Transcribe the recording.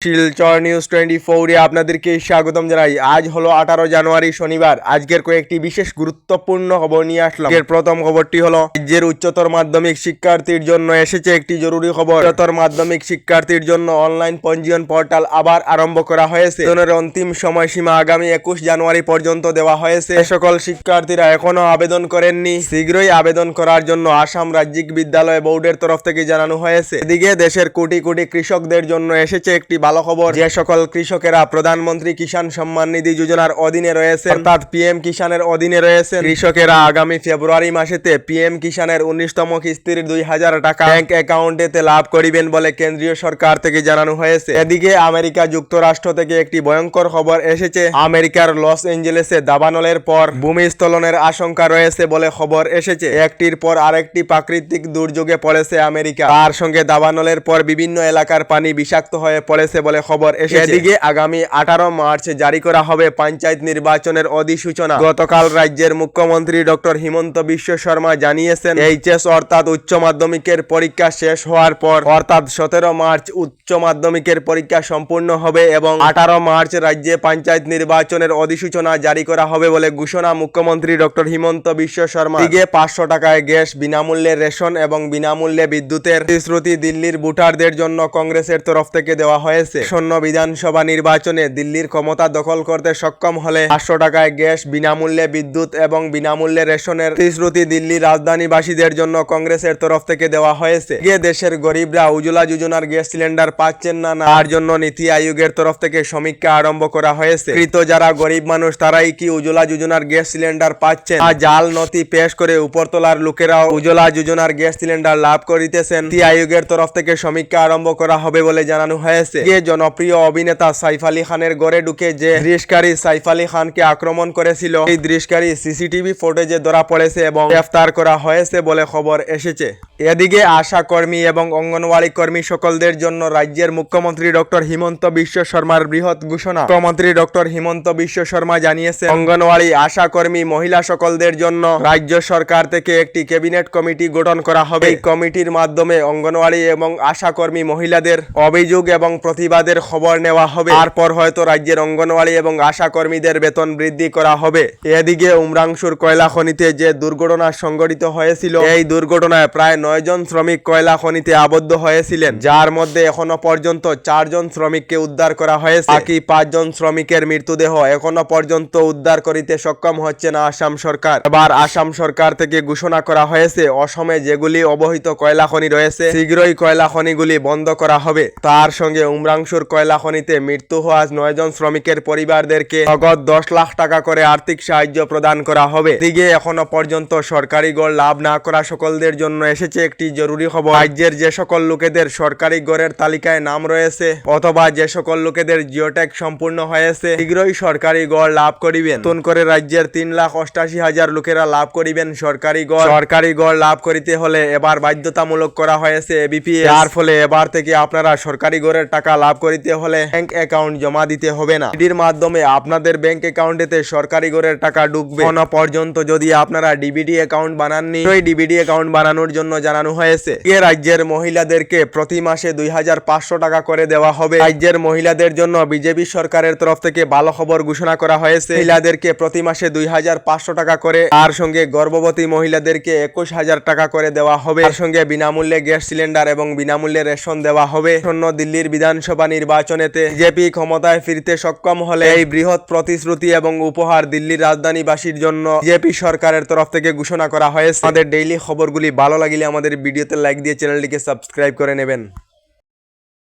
Silchar news 24 এ আপনাদেরকে স্বাগতম জানাই। আজ হলো 18 জানুয়ারি শনিবার। আজকের কয়েকটি বিশেষ গুরুত্বপূর্ণ খবর নিয়ে আসলাম। এর প্রথম খবরটি হলো রাজ্যের উচ্চতর মাধ্যমিক শিক্ষার্থীর জন্য এসেছে একটি জরুরি খবর। উচ্চতর মাধ্যমিক শিক্ষার্থীর জন্য অনলাইন পঞ্জীয়ন পোর্টাল আবার আরম্ভ করা হয়েছে। আবেদনের অন্তিম সময়সীমা আগামী 21 জানুয়ারি পর্যন্ত দেওয়া হয়েছে। সকল শিক্ষার্থীরা এখনো আবেদন করেননি, শীঘ্রই আবেদন করার জন্য আসাম রাজ্যিক বিদ্যালয় বোর্ডের তরফ থেকে জানানো হয়েছে। এদিকে দেশের কোটি কোটি কৃষকদের জন্য এসেছে একটি ভালো খবর। যে সকল কৃষকেরা প্রধানমন্ত্রী কিষাণ সম্মান নিধি যোজনার অধীনে রয়েছে, অর্থাৎ পিএম কিষাণের অধীনে রয়েছে, কৃষকেরা আগামী ফেব্রুয়ারি মাসেতে পিএম কিষাণের 19তম কিস্তির 2000 টাকা ব্যাংক অ্যাকাউন্টেতে লাভ করিবেন বলে কেন্দ্রীয় সরকার থেকে জানানো হয়েছে। এদিকে আমেরিকা যুক্তরাষ্ট্র থেকে একটি ভয়ঙ্কর খবর এসেছে। আমেরিকার লস এঞ্জেলেসে দাবানলের পর ভূমিস্খলনের আশঙ্কা রয়েছে বলে খবর এসেছে। একটির পর আরেকটি প্রাকৃতিক দুর্যোগে পড়েছে আমেরিকা। তার সঙ্গে দাবানলের পর বিভিন্ন এলাকার পানি বিষাক্ত হয়ে পড়েছে বলে খবর এসেছে। এদিকে আগামী 18 মার্চ জারি করা হবে পঞ্চায়েত নির্বাচনের অধিসূচনা। গতকাল রাজ্যের মুখ্যমন্ত্রী ডক্টর হিমন্ত বিশ্ব শর্মা জানিয়েছেন, এইচএস অর্থাৎ উচ্চ মাধ্যমিকের পরীক্ষা শেষ হওয়ার পর অর্থাৎ 17 মার্চ উচ্চ মাধ্যমিকের পরীক্ষা সম্পূর্ণ হবে এবং 18 মার্চ রাজ্যে পঞ্চায়েত নির্বাচনের অধিসূচনা জারি করা হবে বলে ঘোষণা মুখ্যমন্ত্রী ডক্টর হিমন্ত বিশ্ব শর্মা। দিকে 500 টাকায় গ্যাস, বিনামূল্যে রেশন এবং বিনামূল্যে বিদ্যুতের প্রতিশ্রুতি দিল্লির ভোটারদের জন্য কংগ্রেসের তরফ থেকে দেওয়া হয়েছে। আসন্ন বিধানসভা নির্বাচনে দিল্লির ক্ষমতা দখল করতে সক্ষম হলে 500 টাকায় গ্যাস, বিনামূল্যে বিদ্যুৎ এবং বিনামূল্যে রেশনের প্রতিশ্রুতি দিল্লির রাজধানীবাসীদের জন্য কংগ্রেসের তরফ থেকে দেওয়া হয়েছে। দেশের গরিবরা উজ্জ্বলা যোজনার গ্যাস সিলিন্ডার পাচ্ছেন না, তার জন্য নীতি আয়োগের তরফ থেকে সমীক্ষা আরম্ভ করা হয়েছে। কৃত যারা গরিব মানুষ তারাই কি উজ্জ্বলা যোজনার গ্যাস সিলিন্ডার পাচ্ছেন? জাল নথি পেশ করে উপরতলার লোকেরাও উজ্জ্বলা যোজনার গ্যাস সিলিন্ডার লাভ করিতেছেন। নীতি আয়োগের তরফ থেকে সমীক্ষা আরম্ভ করা হবে বলে জানানো হয়েছে। জনপ্রিয় অভিনেতা সাইফ আলী খানের ঘরে ঢুকে যে দৃশ্যকারী সাইফ আলী খানকে আক্রমণ করেছিল, এই দৃশ্যকারী সিসিটিভি ফুটেজে ধরা পড়েছে এবং গ্রেফতার করা হয়েছে বলে খবর এসেছে। এদিকে আশা কর্মী এবং অঙ্গনওয়াড়ি কর্মী সকলদের জন্য রাজ্যের মুখ্যমন্ত্রী ডক্টর হিমন্ত বিশ্ব শর্মার বৃহৎ ঘোষণা। মুখ্যমন্ত্রী ডক্টর হিমন্ত বিশ্ব শর্মা জানিয়েছেন, অঙ্গনওয়াড়ি আশা কর্মী মহিলা সকলদের জন্য রাজ্য সরকার থেকে একটি ক্যাবিনেট কমিটি গঠন করা হবে। এই কমিটির মাধ্যমে অঙ্গনওয়াড়ি এবং আশা কর্মী মহিলাদের অভিযোগ এবং প্রতিবাদের খবর নেওয়া হবে। তারপর হয়তো রাজ্যের অঙ্গনওয়াড়ি এবং আশা কর্মীদের বেতন বৃদ্ধি করা হবে। এদিকে উমরাংশুর কয়লা খনিতে যে দুর্ঘটনা সংঘটিত হয়েছিল, এই দুর্ঘটনায় প্রায় 9 জন শ্রমিক কয়লা খনিতে আবদ্ধ হয়েছিলেন, যার মধ্যে এখনো পর্যন্ত 4 জন শ্রমিককে উদ্ধার করা হয়েছে। বাকি 5 জন শ্রমিকের মৃতদেহ এখনো পর্যন্ত উদ্ধার করিতে সক্ষম হচ্ছে না আসাম সরকার। এবার আসাম সরকার থেকে ঘোষণা করা হয়েছে, অসমে যেগুলি অবহিত কয়লা খনি রয়েছে শীঘ্রই কয়লা খনিগুলি বন্ধ করা হবে। তার সঙ্গে উমরাংশুর কয়লা খনিতে মৃত্যু হওয়া 9 জন শ্রমিকের পরিবারদেরকে নগদ 10 লাখ টাকা করে আর্থিক সাহায্য প্রদান করা হবে। এদিকে এখনো পর্যন্ত সরকারি গড় লাভ না করা সকলদের জন্য এসেছে একটি জরুরি খবর। রাজ্যের যে সকল লোকেদের সরকারি গড়ের তালিকায় নাম রয়েছে অথবা যে সকল লোকেদের জিওট্যাগ সম্পূর্ণ হয়েছে, শীঘ্রই সরকারি গড় লাভ করিবেন। নতুন করে রাজ্যের 3,88,000 লোকেরা লাভ করিবেন সরকারি গড়। সরকারি গড় লাভ করিতে হলে এবার বাধ্যতামূলক করা হয়েছে এবিপিএস, যার ফলে এবার থেকে আপনারা সরকারি গড়ের টাকা লাভ করিতে হলে ব্যাংক অ্যাকাউন্ট জমা দিতে হবে না। এটির মাধ্যমে আপনাদের ব্যাংক অ্যাকাউন্টেতে সরকারি গড়ের টাকা ঢুকবে। এখনো পর্যন্ত যদি আপনারা ডিবিডি অ্যাকাউন্ট বানাননি, ওই ডিবিডি অ্যাকাউন্ট বানানোর জন্য জানানো হয়েছে। রাজ্যের মহিলাদেরকে প্রতি মাসে 2500 টাকা করে দেওয়া হবে। রাজ্যের মহিলাদের জন্য বিজেপি সরকারের তরফ থেকে ভালো খবর ঘোষণা করা হয়েছে। মহিলাদেরকে প্রতি মাসে 2500 টাকা করে, তার সঙ্গে গর্ভবতী মহিলাদেরকে 21,000 টাকা করে দেওয়া হবে। তার সঙ্গে বিনামূল্যে গ্যাস সিলিন্ডার এবং বিনামূল্যে রেশন দেওয়া হবে। দিল্লির বিধানসভা নির্বাচনেতে বিজেপি ক্ষমতায় ফিরতে সক্ষম হলে এই বৃহৎ প্রতিশ্রুতি এবং উপহার দিল্লির রাজধানীবাসীর জন্য বিজেপি সরকারের তরফ থেকে ঘোষণা করা হয়েছে। আমাদের ডেইলি খবরগুলি ভালো লাগলে আমাদের ভিডিওতে লাইক দিয়ে চ্যানেলটিকে সাবস্ক্রাইব করে নেবেন।